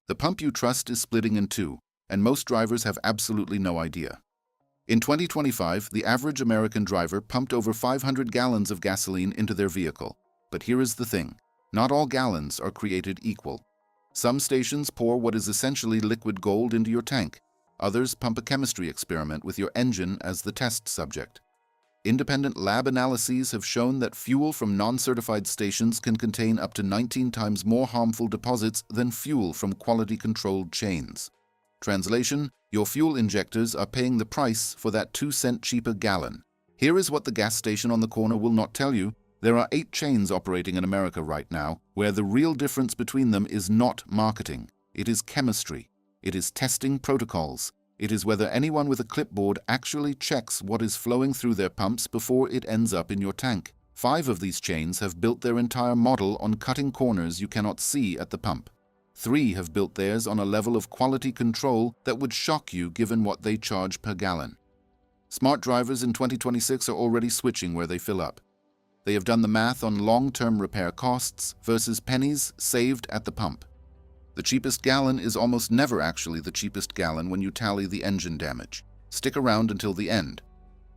The pump you trust is splitting in two, and most drivers have absolutely no idea. In 2025, the average American driver pumped over 500 gallons of gasoline into their vehicle. But here is the thing. Not all gallons are created equal. Some stations pour what is essentially liquid gold into your tank. Others pump a chemistry experiment with your engine as the test subject. Independent lab analyses have shown that fuel from non-certified stations can contain up to 19 times more harmful deposits than fuel from quality-controlled chains. Translation: your fuel injectors are paying the price for that 2-cent cheaper gallon. Here is what the gas station on the corner will not tell you. There are 8 chains operating in America right now, where the real difference between them is not marketing. It is chemistry. It is testing protocols. It is whether anyone with a clipboard actually checks what is flowing through their pumps before it ends up in your tank. 5 of these chains have built their entire model on cutting corners you cannot see at the pump. 3 have built theirs on a level of quality control that would shock you given what they charge per gallon. Smart drivers in 2026 are already switching where they fill up. They have done the math on long-term repair costs versus pennies saved at the pump. The cheapest gallon is almost never actually the cheapest gallon when you tally the engine damage. Stick around until the end,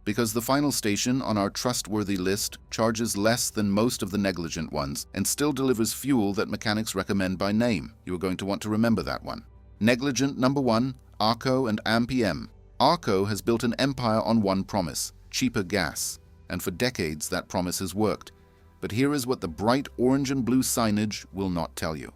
because the final station on our trustworthy list charges less than most of the negligent ones and still delivers fuel that mechanics recommend by name. You are going to want to remember that one. Negligent number 1, Arco and AMPM. Arco has built an empire on one promise: cheaper gas. And for decades that promise has worked. But here is what the bright orange and blue signage will not tell you.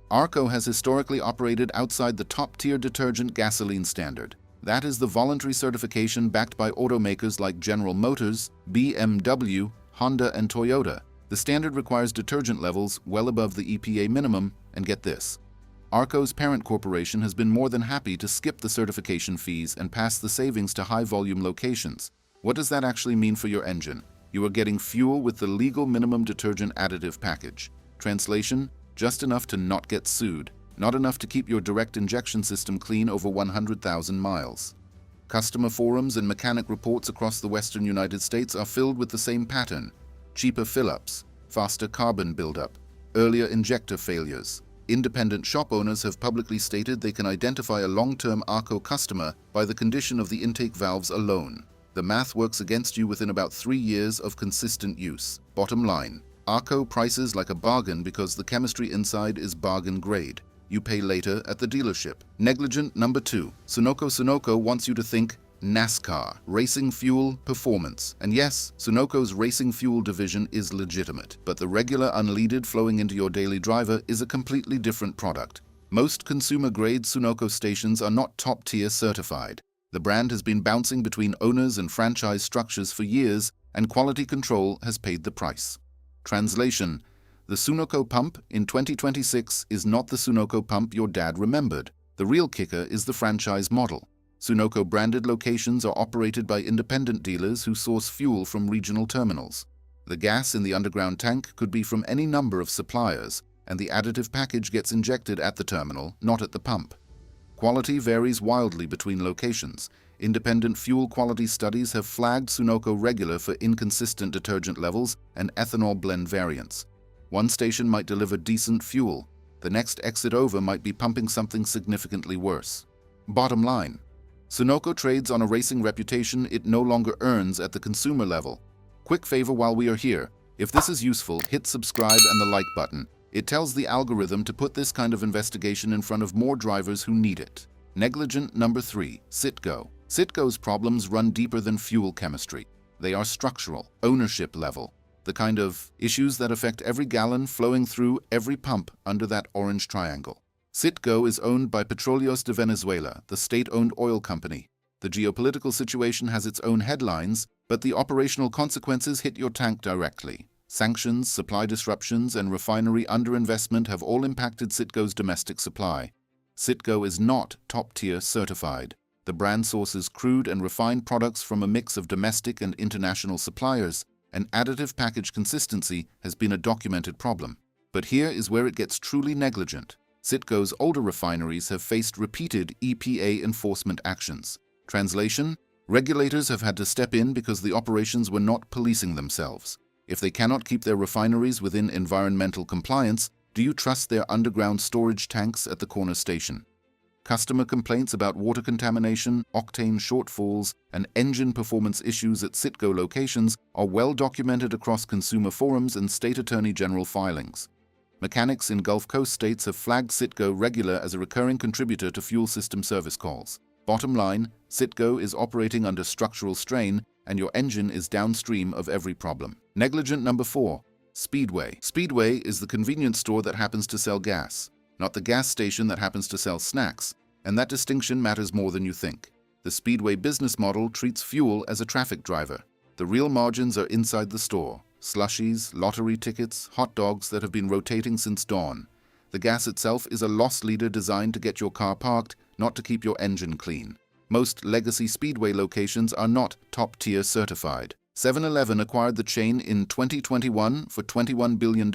Arco has historically operated outside the top-tier detergent gasoline standard. That is the voluntary certification backed by automakers like General Motors, BMW, Honda, and Toyota. The standard requires detergent levels well above the EPA minimum, and get this. Arco's parent corporation has been more than happy to skip the certification fees and pass the savings to high-volume locations. What does that actually mean for your engine? You are getting fuel with the legal minimum detergent additive package. Translation: just enough to not get sued, not enough to keep your direct injection system clean over 100,000 miles. Customer forums and mechanic reports across the western United States are filled with the same pattern: cheaper fill-ups, faster carbon buildup, earlier injector failures. Independent shop owners have publicly stated they can identify a long-term Arco customer by the condition of the intake valves alone. The math works against you within about 3 years of consistent use. Bottom line, Arco prices like a bargain because the chemistry inside is bargain grade. You pay later at the dealership. Negligent number 2. Sunoco wants you to think NASCAR, racing fuel, performance. And yes, Sunoco's racing fuel division is legitimate, but the regular unleaded flowing into your daily driver is a completely different product. Most consumer-grade Sunoco stations are not top-tier certified. The brand has been bouncing between owners and franchise structures for years, and quality control has paid the price. Translation: the Sunoco pump in 2026 is not the Sunoco pump your dad remembered. The real kicker is the franchise model. Sunoco branded locations are operated by independent dealers who source fuel from regional terminals. The gas in the underground tank could be from any number of suppliers, and the additive package gets injected at the terminal, not at the pump. Quality varies wildly between locations. Independent fuel quality studies have flagged Sunoco regular for inconsistent detergent levels and ethanol blend variants. One station might deliver decent fuel. The next exit over might be pumping something significantly worse. Bottom line, Sunoco trades on a racing reputation it no longer earns at the consumer level. Quick favor while we are here. If this is useful, hit subscribe and the like button. It tells the algorithm to put this kind of investigation in front of more drivers who need it. Negligent number 3. Citgo. Citgo's problems run deeper than fuel chemistry. They are structural, ownership level. The kind of issues that affect every gallon flowing through every pump under that orange triangle. Citgo is owned by Petróleos de Venezuela, the state-owned oil company. The geopolitical situation has its own headlines, but the operational consequences hit your tank directly. Sanctions, supply disruptions, and refinery underinvestment have all impacted Citgo's domestic supply. Citgo is not top-tier certified. The brand sources crude and refined products from a mix of domestic and international suppliers, and additive package consistency has been a documented problem. But here is where it gets truly negligent. Citgo's older refineries have faced repeated EPA enforcement actions. Translation: regulators have had to step in because the operations were not policing themselves. If they cannot keep their refineries within environmental compliance, Do you trust their underground storage tanks at the corner station? Customer complaints about water contamination, octane shortfalls, and engine performance issues at Citgo locations are well documented across consumer forums and state attorney general filings. Mechanics in Gulf Coast states have flagged Citgo regular as a recurring contributor to fuel system service calls. Bottom line, Citgo is operating under structural strain, and your engine is downstream of every problem. Negligent number 4. Speedway. Speedway is the convenience store that happens to sell gas, not the gas station that happens to sell snacks, and that distinction matters more than you think. The Speedway business model treats fuel as a traffic driver. The real margins are inside the store. Slushies, lottery tickets, hot dogs that have been rotating since dawn. The gas itself is a loss leader designed to get your car parked, not to keep your engine clean. Most legacy Speedway locations are not top-tier certified. 7-Eleven acquired the chain in 2021 for $21 billion,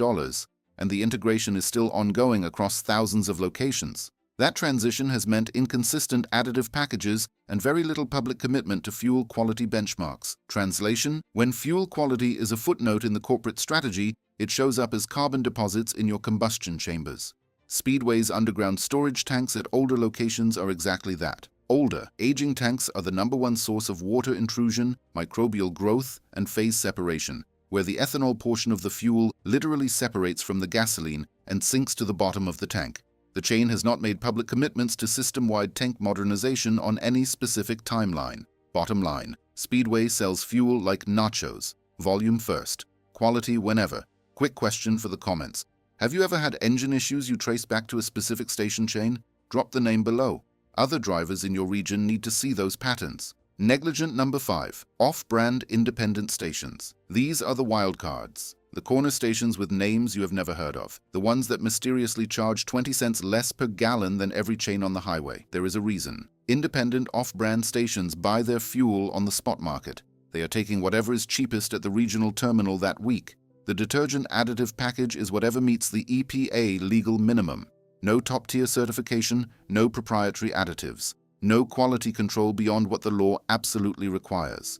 and the integration is still ongoing across thousands of locations. That transition has meant inconsistent additive packages and very little public commitment to fuel quality benchmarks. Translation: when fuel quality is a footnote in the corporate strategy, it shows up as carbon deposits in your combustion chambers. Speedway's underground storage tanks at older locations are exactly that. Older, aging tanks are the #1 source of water intrusion, microbial growth, and phase separation, where the ethanol portion of the fuel literally separates from the gasoline and sinks to the bottom of the tank. The chain has not made public commitments to system-wide tank modernization on any specific timeline. Bottom line, Speedway sells fuel like nachos. Volume first, quality whenever. Quick question for the comments. Have you ever had engine issues you trace back to a specific station chain? Drop the name below. Other drivers in your region need to see those patterns. Negligent number 5. Off-brand independent stations. These are the wild cards. The corner stations with names you have never heard of. The ones that mysteriously charge 20 cents less per gallon than every chain on the highway. There is a reason. Independent off-brand stations buy their fuel on the spot market. They are taking whatever is cheapest at the regional terminal that week. The detergent additive package is whatever meets the EPA legal minimum. No top-tier certification, no proprietary additives. No quality control beyond what the law absolutely requires.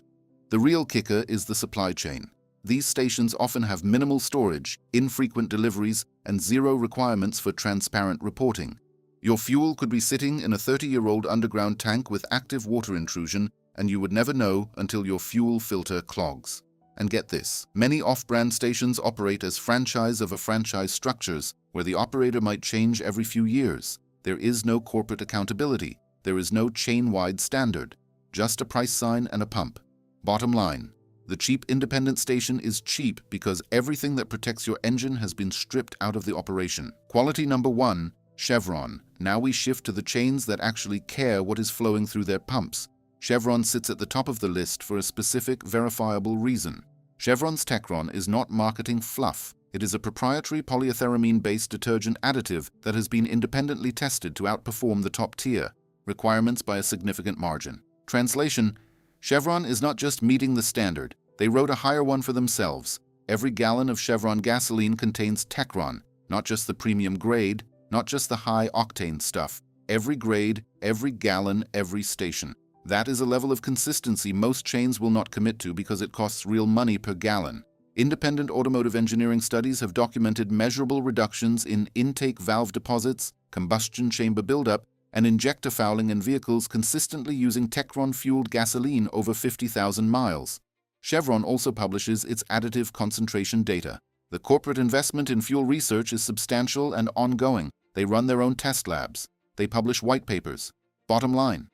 The real kicker is the supply chain. These stations often have minimal storage, infrequent deliveries, and zero requirements for transparent reporting. Your fuel could be sitting in a 30-year-old underground tank with active water intrusion, and you would never know until your fuel filter clogs. And get this, many off-brand stations operate as franchise of a franchise structures, where the operator might change every few years. There is no corporate accountability. There is no chain-wide standard. Just a price sign and a pump. Bottom line, the cheap independent station is cheap because everything that protects your engine has been stripped out of the operation. Quality number 1, Chevron. Now we shift to the chains that actually care what is flowing through their pumps. Chevron sits at the top of the list for a specific, verifiable reason. Chevron's Techron is not marketing fluff. It is a proprietary polyethylamine-based detergent additive that has been independently tested to outperform the top tier requirements by a significant margin. Translation: Chevron is not just meeting the standard, they wrote a higher one for themselves. Every gallon of Chevron gasoline contains Techron, not just the premium grade, not just the high-octane stuff. Every grade, every gallon, every station. That is a level of consistency most chains will not commit to because it costs real money per gallon. Independent automotive engineering studies have documented measurable reductions in intake valve deposits, combustion chamber buildup, and injector fouling in vehicles consistently using Techron-fueled gasoline over 50,000 miles. Chevron also publishes its additive concentration data. The corporate investment in fuel research is substantial and ongoing. They run their own test labs. They publish white papers. Bottom line,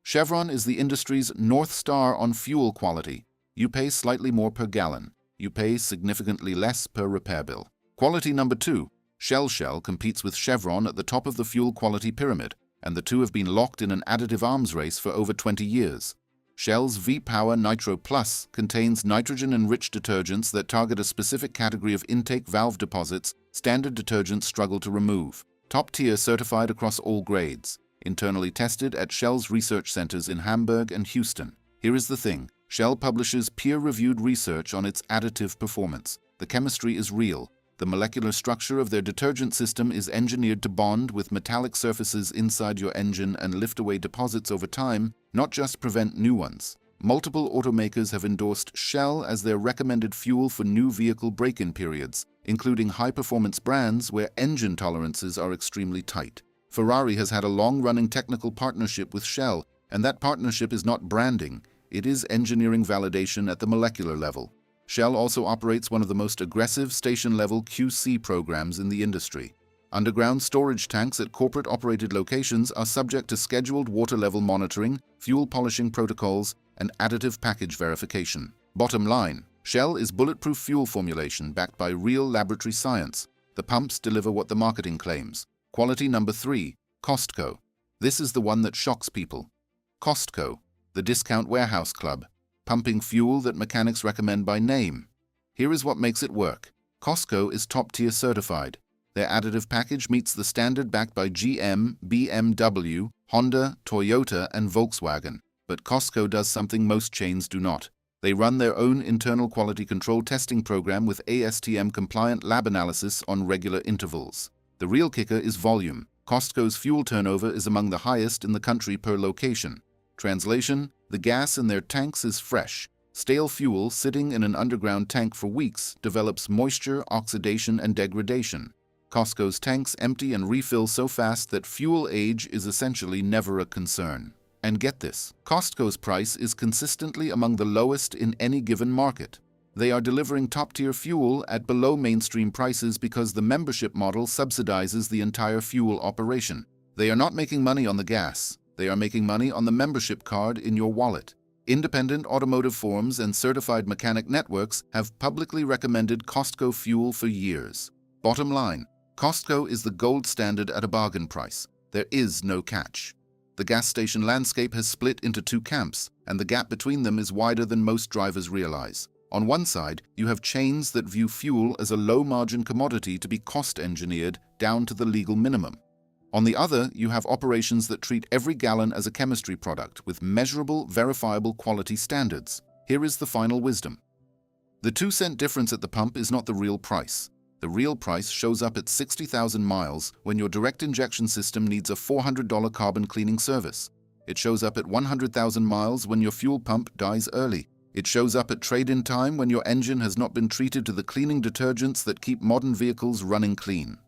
Chevron is the industry's North Star on fuel quality. You pay slightly more per gallon. You pay significantly less per repair bill. Quality number 2, Shell competes with Chevron at the top of the fuel quality pyramid, and the two have been locked in an additive arms race for over 20 years. Shell's V-Power Nitro Plus contains nitrogen-enriched detergents that target a specific category of intake valve deposits standard detergents struggle to remove. Top-tier certified across all grades. Internally tested at Shell's research centers in Hamburg and Houston. Here is the thing. Shell publishes peer-reviewed research on its additive performance. The chemistry is real. The molecular structure of their detergent system is engineered to bond with metallic surfaces inside your engine and lift away deposits over time, not just prevent new ones. multiple automakers have endorsed Shell as their recommended fuel for new vehicle break-in periods, including high-performance brands where engine tolerances are extremely tight. Ferrari has had a long-running technical partnership with Shell, and that partnership is not branding, it is engineering validation at the molecular level. Shell also operates one of the most aggressive station-level QC programs in the industry. Underground storage tanks at corporate-operated locations are subject to scheduled water-level monitoring, fuel polishing protocols, and additive package verification. Bottom line, Shell is bulletproof fuel formulation backed by real laboratory science. The pumps deliver what the marketing claims. Quality number 3, Costco. This is the one that shocks people. Costco, the discount warehouse club, pumping fuel that mechanics recommend by name. Here is what makes it work. Costco is top-tier certified. Their additive package meets the standard backed by GM, BMW, Honda, Toyota, and Volkswagen. But Costco does something most chains do not. They run their own internal quality control testing program with ASTM-compliant lab analysis on regular intervals. The real kicker is volume. Costco's fuel turnover is among the highest in the country per location. Translation, the gas in their tanks is fresh. Stale fuel sitting in an underground tank for weeks develops moisture, oxidation, and degradation. Costco's tanks empty and refill so fast that fuel age is essentially never a concern. And get this, Costco's price is consistently among the lowest in any given market. They are delivering top-tier fuel at below mainstream prices because the membership model subsidizes the entire fuel operation. They are not making money on the gas. They are making money on the membership card in your wallet. Independent automotive forums and certified mechanic networks have publicly recommended Costco fuel for years. Bottom line, Costco is the gold standard at a bargain price. There is no catch. The gas station landscape has split into two camps, and the gap between them is wider than most drivers realize. On one side, you have chains that view fuel as a low-margin commodity to be cost-engineered down to the legal minimum. On the other, you have operations that treat every gallon as a chemistry product with measurable, verifiable quality standards. Here is the final wisdom. The 2-cent difference at the pump is not the real price. The real price shows up at 60,000 miles when your direct injection system needs a $400 carbon cleaning service. It shows up at 100,000 miles when your fuel pump dies early. It shows up at trade-in time when your engine has not been treated to the cleaning detergents that keep modern vehicles running clean.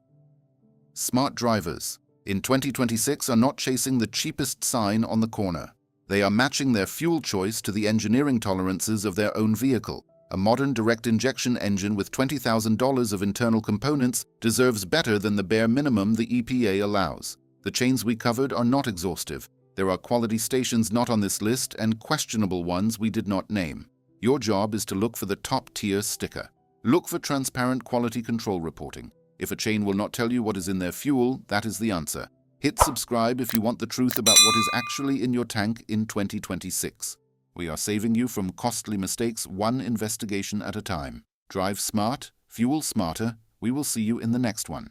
Smart drivers in 2026 are not chasing the cheapest sign on the corner. They are matching their fuel choice to the engineering tolerances of their own vehicle. A modern direct injection engine with $20,000 of internal components deserves better than the bare minimum the EPA allows. The chains we covered are not exhaustive. There are quality stations not on this list and questionable ones we did not name. Your job is to look for the top-tier sticker. Look for transparent quality control reporting. If a chain will not tell you what is in their fuel, that is the answer. Hit subscribe if you want the truth about what is actually in your tank in 2026. We are saving you from costly mistakes one investigation at a time. Drive smart, fuel smarter. We will see you in the next one.